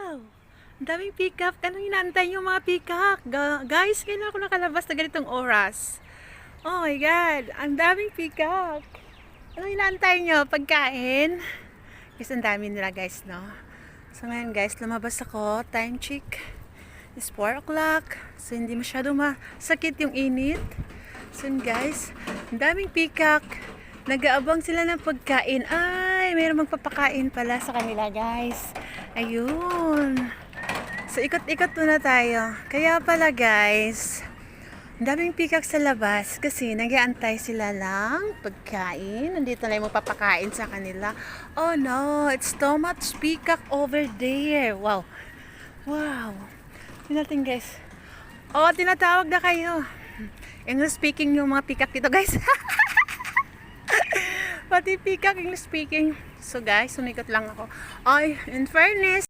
Wow! Ang daming peacock. Anong inaantay niyo mga peacock? Guys, kailan ako nakalabas na ganitong oras? Oh my God! Ang daming peacock. Anong inaantay niyo? Pagkain? Guys, ang dami nila guys, no? So ngayon guys, lumabas ako. Time check. It's 4 o'clock. So hindi masyadong masakit yung init. So guys, ang daming peacock. Nag-aabang sila ng pagkain. Ay, mayroong magpapakain pala sa kanila, guys. Ayun. So, ikot-ikot muna tayo. Kaya pala, guys, ang daming peacock sa labas kasi nag-aantay sila lang pagkain. Nandito na yung magpapakain sa kanila. Oh, no. It's so much peacock over there. Wow. Wow. Tingnan natin, guys. Oh, tinatawag na kayo. English speaking yung mga peacock dito, guys. Pati peacock English speaking. So guys, sumikot lang ako. Ay, in fairness,